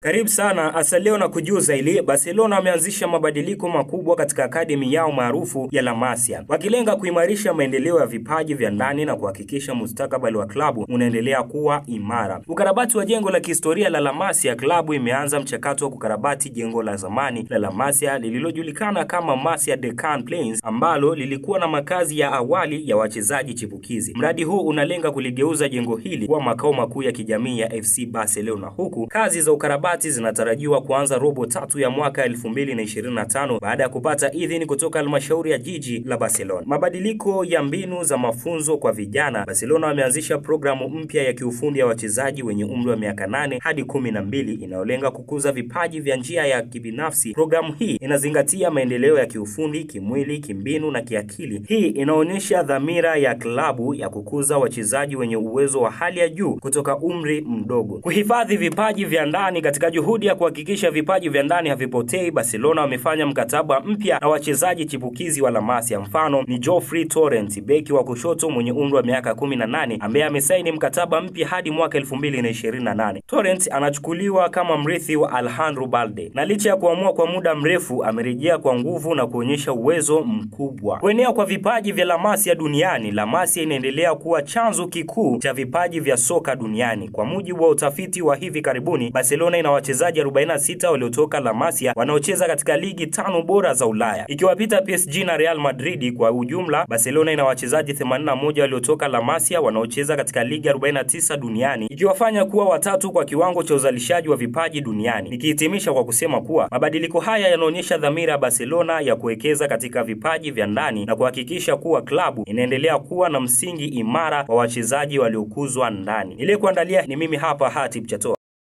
Karibu sana, asa leo na kujuza ili Barcelona wameanzisha mabadiliko makubwa katika akademi yao maarufu ya La Masia, wakilenga kuimarisha maendeleo ya vipaji vya ndani na kuhakikisha mustakabali wa klabu unaendelea kuwa imara. Ukarabati wa jengo la kihistoria la La Masia, klabu imeanza mchakato wa kukarabati jengo la zamani la La Masia lililojulikana kama Masia de Can Plains, ambalo lilikuwa na makazi ya awali ya wachezaji chipukizi. Mradi huu unalenga kuligeuza jengo hili kuwa makao makuu ya kijamii ya FC Barcelona, huku kazi za ukarabati zinatarajiwa kuanza robo tatu ya mwaka 2025 baada ya kupata idhini kutoka halmashauri ya jiji la Barcelona. Mabadiliko ya mbinu za mafunzo kwa vijana. Barcelona wameanzisha programu mpya ya kiufundi ya wachezaji wenye umri wa miaka 8 hadi 12 inayolenga kukuza vipaji vya njia ya kibinafsi. Programu hii inazingatia maendeleo ya kiufundi, kimwili, kimbinu na kiakili. Hii inaonyesha dhamira ya klabu ya kukuza wachezaji wenye uwezo wa hali ya juu kutoka umri mdogo. Kuhifadhi vipaji vya ndani. Katika juhudi ya kuhakikisha vipaji vya ndani havipotei, Barcelona wamefanya mkataba mpya na wachezaji chipukizi wa La Masia. Mfano ni Geoffrey Torrent, beki wa kushoto mwenye umri wa miaka 18 ambaye amesaini mkataba mpya hadi mwaka 2028. Torrent anachukuliwa kama mrithi wa Alejandro Balde, na licha ya kuamua kwa muda mrefu amerejea kwa nguvu na kuonyesha uwezo mkubwa. Kuenea kwa vipaji vya La Masia duniani. La Masia inaendelea kuwa chanzo kikuu cha vipaji vya soka duniani. Kwa mujibu wa utafiti wa hivi karibuni, Barcelona ina wachezaji 46 waliotoka La Masia wanaocheza katika ligi 5 bora za Ulaya, ikiwapita PSG na Real Madrid. Kwa ujumla, Barcelona ina wachezaji 81 waliotoka La Masia wanaocheza katika ligi 49 duniani, ikiwafanya kuwa watatu kwa kiwango cha uzalishaji wa vipaji duniani. Nikihitimisha kwa kusema kuwa mabadiliko haya yanaonyesha dhamira ya Barcelona ya kuwekeza katika vipaji vya ndani na kuhakikisha kuwa klabu inaendelea kuwa na msingi imara wa wachezaji waliokuzwa ndani. Ile kuandalia ni mimi hapa Hatib Chato.